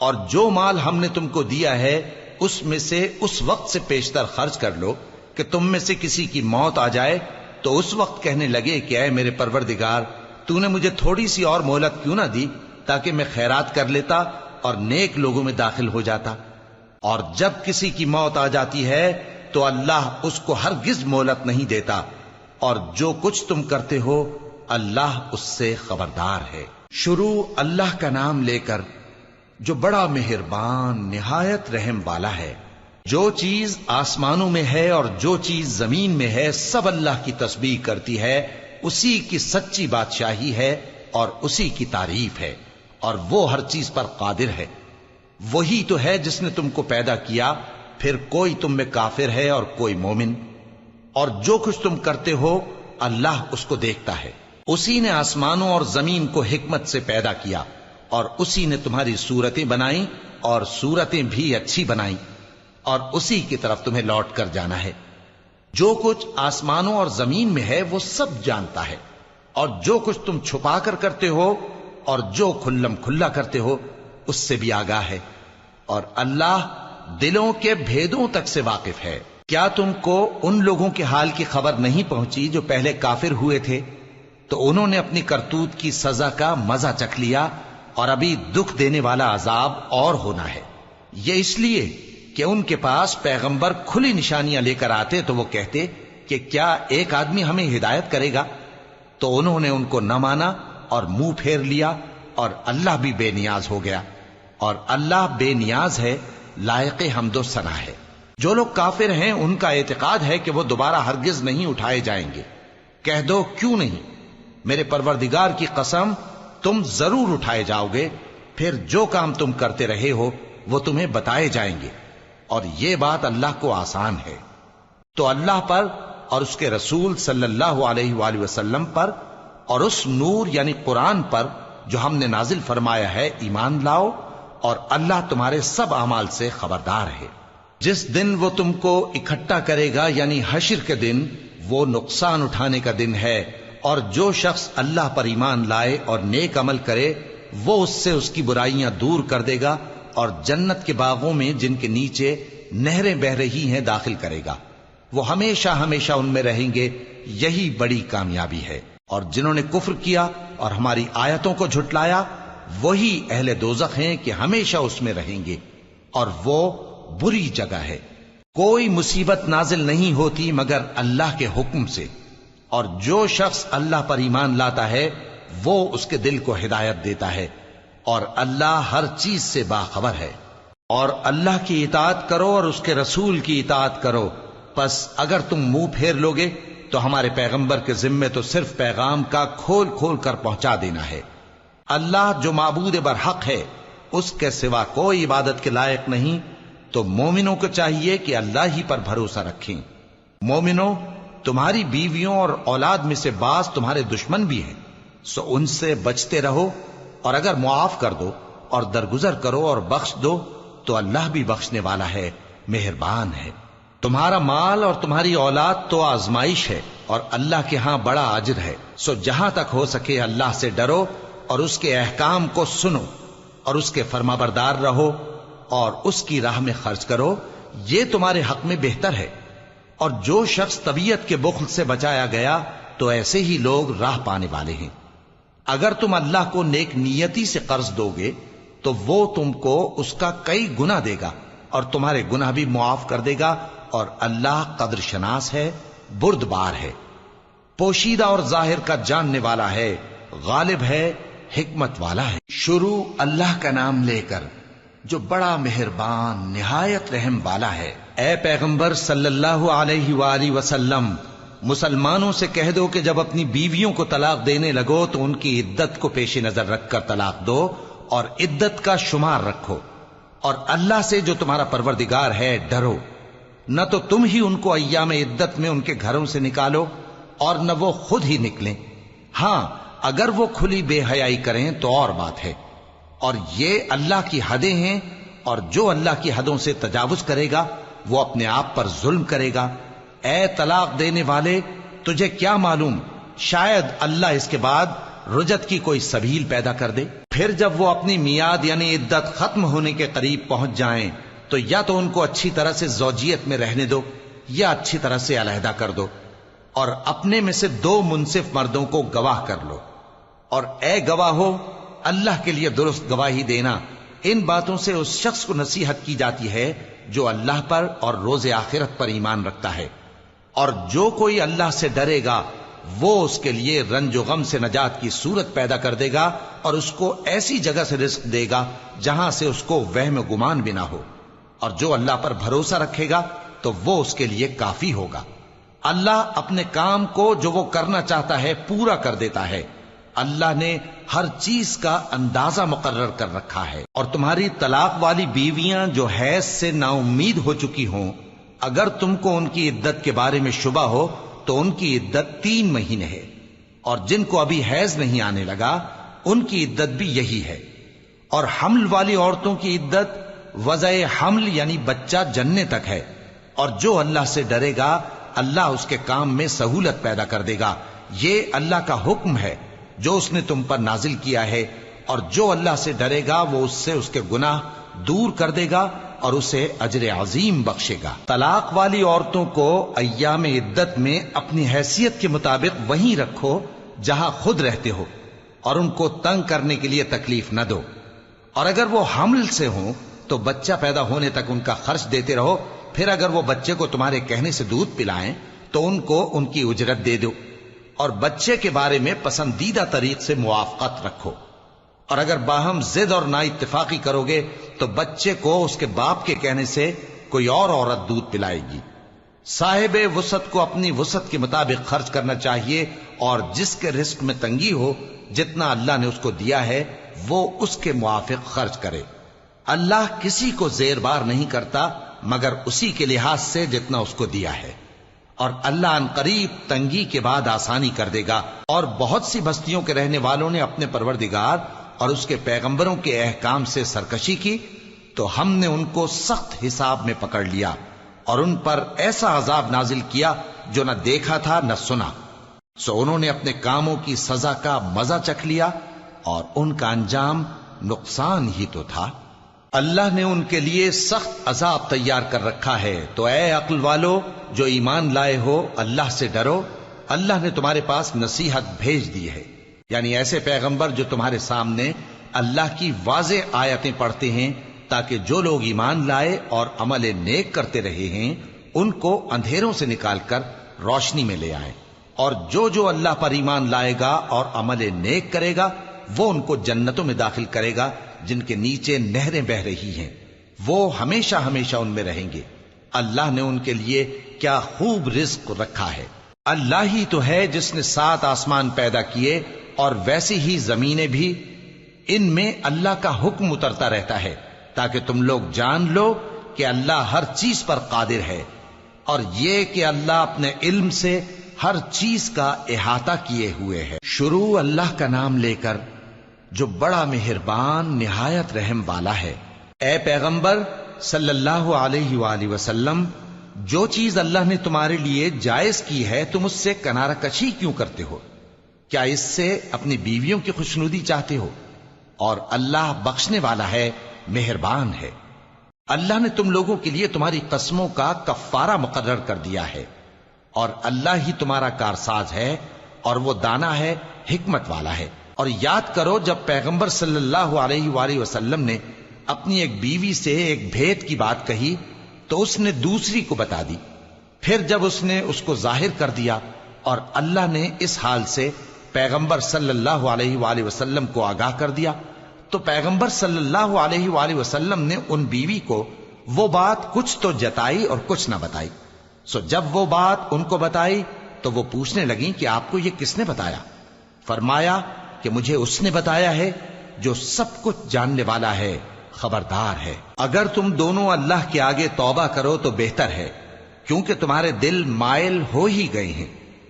اور جو مال ہم نے تم کو دیا ہے اس میں سے اس وقت سے پیشتر خرچ کر لو کہ تم میں سے کسی کی موت آ جائے تو اس وقت کہنے لگے کہ اے میرے پروردگار، تو نے مجھے تھوڑی سی اور مہلت کیوں نہ دی تاکہ میں خیرات کر لیتا اور نیک لوگوں میں داخل ہو جاتا۔ اور جب کسی کی موت آ جاتی ہے تو اللہ اس کو ہرگز مہلت نہیں دیتا، اور جو کچھ تم کرتے ہو اللہ اس سے خبردار ہے۔ شروع اللہ کا نام لے کر جو بڑا مہربان نہایت رحم والا ہے۔ جو چیز آسمانوں میں ہے اور جو چیز زمین میں ہے سب اللہ کی تسبیح کرتی ہے، اسی کی سچی بادشاہی ہے اور اسی کی تعریف ہے، اور وہ ہر چیز پر قادر ہے۔ وہی تو ہے جس نے تم کو پیدا کیا، پھر کوئی تم میں کافر ہے اور کوئی مومن، اور جو کچھ تم کرتے ہو اللہ اس کو دیکھتا ہے۔ اسی نے آسمانوں اور زمین کو حکمت سے پیدا کیا، اور اسی نے تمہاری صورتیں بنائیں اور صورتیں بھی اچھی بنائیں، اور اسی کی طرف تمہیں لوٹ کر جانا ہے۔ جو کچھ آسمانوں اور زمین میں ہے وہ سب جانتا ہے، اور جو کچھ تم چھپا کر کرتے ہو اور جو کھلم کھلا کرتے ہو اس سے بھی آگاہ ہے، اور اللہ دلوں کے بھیدوں تک سے واقف ہے۔ کیا تم کو ان لوگوں کے حال کی خبر نہیں پہنچی جو پہلے کافر ہوئے تھے؟ تو انہوں نے اپنی کرتوت کی سزا کا مزہ چکھ لیا، اور ابھی دکھ دینے والا عذاب اور ہونا ہے۔ یہ اس لیے کہ ان کے پاس پیغمبر کھلی نشانیاں لے کر آتے تو وہ کہتے کہ کیا ایک آدمی ہمیں ہدایت کرے گا؟ تو انہوں نے ان کو نہ مانا اور منہ پھیر لیا، اور اللہ بھی بے نیاز ہو گیا، اور اللہ بے نیاز ہے، لائق حمد و ثنا ہے۔ جو لوگ کافر ہیں ان کا اعتقاد ہے کہ وہ دوبارہ ہرگز نہیں اٹھائے جائیں گے۔ کہہ دو کیوں نہیں؟ میرے پروردگار کی قسم تم ضرور اٹھائے جاؤ گے، پھر جو کام تم کرتے رہے ہو وہ تمہیں بتائے جائیں گے، اور یہ بات اللہ کو آسان ہے۔ تو اللہ پر اور اس کے رسول صلی اللہ علیہ وآلہ وسلم پر اور اس نور یعنی قرآن پر جو ہم نے نازل فرمایا ہے ایمان لاؤ، اور اللہ تمہارے سب اعمال سے خبردار ہے۔ جس دن وہ تم کو اکٹھا کرے گا یعنی حشر کے دن، وہ نقصان اٹھانے کا دن ہے، اور جو شخص اللہ پر ایمان لائے اور نیک عمل کرے وہ اس سے اس کی برائیاں دور کر دے گا، اور جنت کے باغوں میں جن کے نیچے نہریں بہ رہی ہیں داخل کرے گا۔ وہ ہمیشہ ہمیشہ ان میں رہیں گے، یہی بڑی کامیابی ہے۔ اور جنہوں نے کفر کیا اور ہماری آیتوں کو جھٹلایا وہی اہل دوزخ ہیں کہ ہمیشہ اس میں رہیں گے، اور وہ بری جگہ ہے۔ کوئی مصیبت نازل نہیں ہوتی مگر اللہ کے حکم سے، اور جو شخص اللہ پر ایمان لاتا ہے وہ اس کے دل کو ہدایت دیتا ہے، اور اللہ ہر چیز سے باخبر ہے۔ اور اللہ کی اطاعت کرو اور اس کے رسول کی اطاعت کرو، پس اگر تم منہ پھیر لوگے تو ہمارے پیغمبر کے ذمے تو صرف پیغام کا کھول کھول کر پہنچا دینا ہے۔ اللہ جو معبود برحق ہے اس کے سوا کوئی عبادت کے لائق نہیں، تو مومنوں کو چاہیے کہ اللہ ہی پر بھروسہ رکھیں۔ مومنوں، تمہاری بیویوں اور اولاد میں سے بعض تمہارے دشمن بھی ہیں، سو ان سے بچتے رہو، اور اگر معاف کر دو اور درگزر کرو اور بخش دو تو اللہ بھی بخشنے والا ہے، مہربان ہے۔ تمہارا مال اور تمہاری اولاد تو آزمائش ہے، اور اللہ کے ہاں بڑا اجر ہے، سو جہاں تک ہو سکے اللہ سے ڈرو اور اس کے احکام کو سنو اور اس کے فرمانبردار رہو اور اس کی راہ میں خرچ کرو، یہ تمہارے حق میں بہتر ہے۔ اور جو شخص طبیعت کے بخل سے بچایا گیا تو ایسے ہی لوگ راہ پانے والے ہیں۔ اگر تم اللہ کو نیک نیتی سے قرض دو گے تو وہ تم کو اس کا کئی گنا دے گا اور تمہارے گناہ بھی معاف کر دے گا، اور اللہ قدر شناس ہے، بردبار ہے، پوشیدہ اور ظاہر کا جاننے والا ہے، غالب ہے، حکمت والا ہے۔ شروع اللہ کا نام لے کر جو بڑا مہربان نہایت رحم والا ہے۔ اے پیغمبر صلی اللہ علیہ وآلہ وسلم، مسلمانوں سے کہہ دو کہ جب اپنی بیویوں کو طلاق دینے لگو تو ان کی عدت کو پیش نظر رکھ کر طلاق دو اور عدت کا شمار رکھو، اور اللہ سے جو تمہارا پروردگار ہے ڈرو، نہ تو تم ہی ان کو ایام عدت میں ان کے گھروں سے نکالو اور نہ وہ خود ہی نکلیں، ہاں اگر وہ کھلی بے حیائی کریں تو اور بات ہے، اور یہ اللہ کی حدیں ہیں، اور جو اللہ کی حدوں سے تجاوز کرے گا وہ اپنے آپ پر ظلم کرے گا۔ اے طلاق دینے والے، تجھے کیا معلوم شاید اللہ اس کے بعد رجعت کی کوئی سبیل پیدا کر دے۔ پھر جب وہ اپنی میعاد یعنی عدت ختم ہونے کے قریب پہنچ جائیں تو یا تو ان کو اچھی طرح سے زوجیت میں رہنے دو یا اچھی طرح سے علیحدہ کر دو، اور اپنے میں سے 2 منصف مردوں کو گواہ کر لو، اور اے گواہو، اللہ کے لیے درست گواہی دینا۔ ان باتوں سے اس شخص کو نصیحت کی جاتی ہے جو اللہ پر اور روز آخرت پر ایمان رکھتا ہے، اور جو کوئی اللہ سے ڈرے گا وہ اس کے لیے رنج و غم سے نجات کی صورت پیدا کر دے گا، اور اس کو ایسی جگہ سے رزق دے گا جہاں سے اس کو وہم و گمان بھی نہ ہو، اور جو اللہ پر بھروسہ رکھے گا تو وہ اس کے لیے کافی ہوگا۔ اللہ اپنے کام کو جو وہ کرنا چاہتا ہے پورا کر دیتا ہے۔ اللہ نے ہر چیز کا اندازہ مقرر کر رکھا ہے۔ اور تمہاری طلاق والی بیویاں جو حیض سے نا امید ہو چکی ہوں، اگر تم کو ان کی عدت کے بارے میں شبہ ہو تو ان کی عدت 3 مہینے ہے، اور جن کو ابھی حیض نہیں آنے لگا ان کی عدت بھی یہی ہے۔ اور حمل والی عورتوں کی عدت وضع حمل یعنی بچہ جننے تک ہے، اور جو اللہ سے ڈرے گا اللہ اس کے کام میں سہولت پیدا کر دے گا۔ یہ اللہ کا حکم ہے جو اس نے تم پر نازل کیا ہے، اور جو اللہ سے ڈرے گا وہ اس سے اس کے گناہ دور کر دے گا اور اسے اجر عظیم بخشے گا۔ طلاق والی عورتوں کو ایام عدت میں اپنی حیثیت کے مطابق وہیں رکھو جہاں خود رہتے ہو، اور ان کو تنگ کرنے کے لیے تکلیف نہ دو، اور اگر وہ حمل سے ہوں تو بچہ پیدا ہونے تک ان کا خرچ دیتے رہو، پھر اگر وہ بچے کو تمہارے کہنے سے دودھ پلائیں تو ان کو ان کی اجرت دے دو، اور بچے کے بارے میں پسندیدہ طریق سے موافقت رکھو، اور اگر باہم ضد اور نا اتفاقی کرو گے تو بچے کو اس کے باپ کے کہنے سے کوئی اور عورت دودھ پلائے گی۔ صاحب وسعت کو اپنی وسعت کے مطابق خرچ کرنا چاہیے، اور جس کے رزق میں تنگی ہو جتنا اللہ نے اس کو دیا ہے وہ اس کے موافق خرچ کرے۔ اللہ کسی کو زیر بار نہیں کرتا مگر اسی کے لحاظ سے جتنا اس کو دیا ہے، اور اللہ ان قریب تنگی کے بعد آسانی کر دے گا۔ اور بہت سی بستیوں کے رہنے والوں نے اپنے پروردگار اور اس کے پیغمبروں کے احکام سے سرکشی کی تو ہم نے ان کو سخت حساب میں پکڑ لیا، اور ان پر ایسا عذاب نازل کیا جو نہ دیکھا تھا نہ سنا، سو انہوں نے اپنے کاموں کی سزا کا مزہ چکھ لیا، اور ان کا انجام نقصان ہی تو تھا۔ اللہ نے ان کے لیے سخت عذاب تیار کر رکھا ہے، تو اے عقل والو جو ایمان لائے ہو اللہ سے ڈرو۔ اللہ نے تمہارے پاس نصیحت بھیج دی ہے، یعنی ایسے پیغمبر جو تمہارے سامنے اللہ کی واضح آیتیں پڑھتے ہیں تاکہ جو لوگ ایمان لائے اور عمل نیک کرتے رہے ہیں ان کو اندھیروں سے نکال کر روشنی میں لے آئیں، اور جو اللہ پر ایمان لائے گا اور عمل نیک کرے گا وہ ان کو جنتوں میں داخل کرے گا جن کے نیچے نہریں بہ رہی ہیں، وہ ہمیشہ ہمیشہ ان میں رہیں گے۔ اللہ نے ان کے لیے کیا خوب رزق رکھا ہے۔ اللہ ہی تو ہے جس نے 7 آسمان پیدا کیے اور ویسی ہی زمینیں بھی، ان میں اللہ کا حکم اترتا رہتا ہے تاکہ تم لوگ جان لو کہ اللہ ہر چیز پر قادر ہے، اور یہ کہ اللہ اپنے علم سے ہر چیز کا احاطہ کیے ہوئے ہے۔ شروع اللہ کا نام لے کر جو بڑا مہربان نہایت رحم والا ہے۔ اے پیغمبر صلی اللہ علیہ وآلہ وسلم، جو چیز اللہ نے تمہارے لیے جائز کی ہے تم اس سے کنارہ کشی کیوں کرتے ہو؟ کیا اس سے اپنی بیویوں کی خوشنودی چاہتے ہو؟ اور اللہ بخشنے والا ہے، مہربان ہے۔ اللہ نے تم لوگوں کے لیے تمہاری قسموں کا کفارہ مقرر کر دیا ہے، اور اللہ ہی تمہارا کارساز ہے، اور وہ دانا ہے، حکمت والا ہے۔ اور یاد کرو جب پیغمبر صلی اللہ علیہ وآلہ وسلم نے اپنی ایک بیوی سے ایک بھید کی بات کہی تو اس نے دوسری کو بتا دی، پھر جب اس نے اس کو ظاہر کر دیا اور اللہ نے اس حال سے پیغمبر صلی اللہ علیہ وآلہ وسلم کو آگاہ کر دیا تو پیغمبر صلی اللہ علیہ وآلہ وسلم نے ان بیوی کو وہ بات کچھ تو جتائی اور کچھ نہ بتائی۔ سو جب وہ بات ان کو بتائی تو وہ پوچھنے لگیں کہ آپ کو یہ کس نے بتایا؟ فرمایا کہ مجھے اس نے بتایا ہے جو سب کچھ جاننے والا ہے، خبردار ہے۔ اگر تم دونوں اللہ کے آگے توبہ کرو تو بہتر ہے، کیونکہ تمہارے دل مائل ہو ہی گئے ہیں،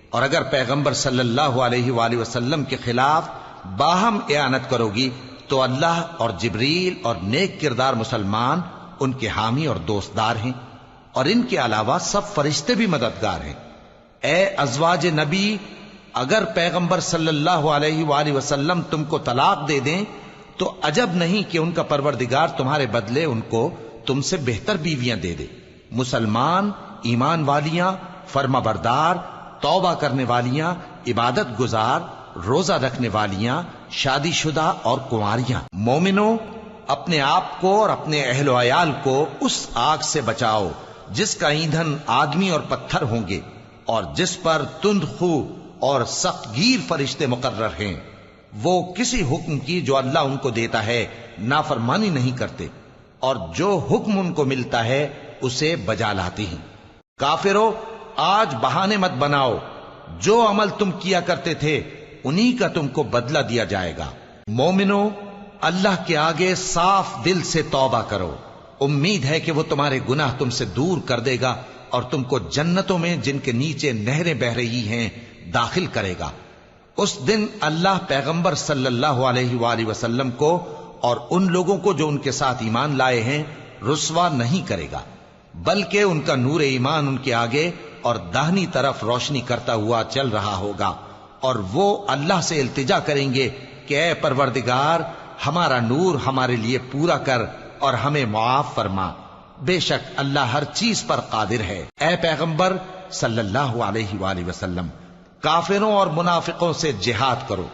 اور اگر پیغمبر صلی اللہ علیہ وآلہ وسلم کے خلاف باہم اعانت کرو گی تو اللہ اور جبریل اور نیک کردار مسلمان ان کے حامی اور دوستدار ہیں، اور ان کے علاوہ سب فرشتے بھی مددگار ہیں۔ اے ازواج نبی، اگر پیغمبر صلی اللہ علیہ وآلہ وسلم تم کو طلاق دے دیں تو عجب نہیں کہ ان کا پروردگار تمہارے بدلے ان کو تم سے بہتر بیویاں دے دے، مسلمان، ایمان والیاں، فرما بردار، توبہ کرنے والیاں، عبادت گزار، روزہ رکھنے والیاں، شادی شدہ اور کنواریاں۔ مومنوں، اپنے آپ کو اور اپنے اہل و عیال کو اس آگ سے بچاؤ جس کا ایندھن آدمی اور پتھر ہوں گے، اور جس پر تند خو اور سخت گیر فرشتے مقرر ہیں۔ وہ کسی حکم کی جو اللہ ان کو دیتا ہے نافرمانی نہیں کرتے، اور جو حکم ان کو ملتا ہے اسے بجا لاتے ہیں۔ کافرو، آج بہانے مت بناؤ، جو عمل تم کیا کرتے تھے انہی کا تم کو بدلہ دیا جائے گا۔ مومنو، اللہ کے آگے صاف دل سے توبہ کرو، امید ہے کہ وہ تمہارے گناہ تم سے دور کر دے گا اور تم کو جنتوں میں جن کے نیچے نہریں بہ رہی ہیں داخل کرے گا۔ اس دن اللہ پیغمبر صلی اللہ علیہ وآلہ وسلم کو اور ان لوگوں کو جو ان کے ساتھ ایمان لائے ہیں رسوا نہیں کرے گا، بلکہ ان کا نور ایمان ان کے آگے اور داہنی طرف روشنی کرتا ہوا چل رہا ہوگا، اور وہ اللہ سے التجا کریں گے کہ اے پروردگار، ہمارا نور ہمارے لیے پورا کر اور ہمیں معاف فرما، بے شک اللہ ہر چیز پر قادر ہے۔ اے پیغمبر صلی اللہ علیہ وآلہ وسلم، کافروں اور منافقوں سے جہاد کرو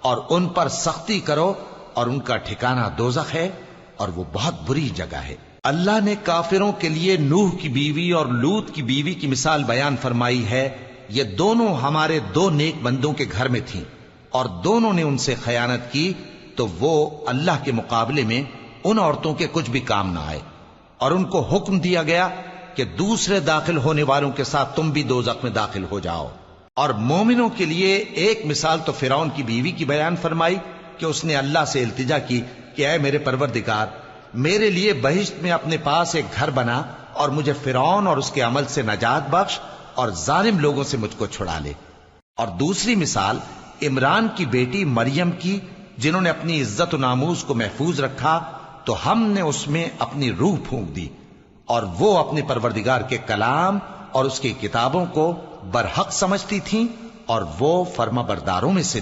اور ان پر سختی کرو، اور ان کا ٹھکانہ دوزخ ہے اور وہ بہت بری جگہ ہے۔ اللہ نے کافروں کے لیے نوح کی بیوی اور لوط کی بیوی کی مثال بیان فرمائی ہے۔ یہ دونوں ہمارے دو نیک بندوں کے گھر میں تھیں، اور دونوں نے ان سے خیانت کی تو وہ اللہ کے مقابلے میں ان عورتوں کے کچھ بھی کام نہ آئے، اور ان کو حکم دیا گیا کہ دوسرے داخل ہونے والوں کے ساتھ تم بھی دوزخ میں داخل ہو جاؤ۔ اور مومنوں کے لیے ایک مثال تو فرعون کی بیوی کی بیان فرمائی کہ اس نے اللہ سے التجا کی کہ اے میرے پروردگار، میرے لیے بہشت میں اپنے پاس ایک گھر بنا اور مجھے فرعون اور اس کے عمل سے نجات بخش اور ظالم لوگوں سے مجھ کو چھڑا لے۔ اور دوسری مثال عمران کی بیٹی مریم کی، جنہوں نے اپنی عزت و ناموس کو محفوظ رکھا تو ہم نے اس میں اپنی روح پھونک دی، اور وہ اپنے پروردگار کے کلام اور اس کی کتابوں کو برحق سمجھتی تھیں، اور وہ فرما برداروں میں سے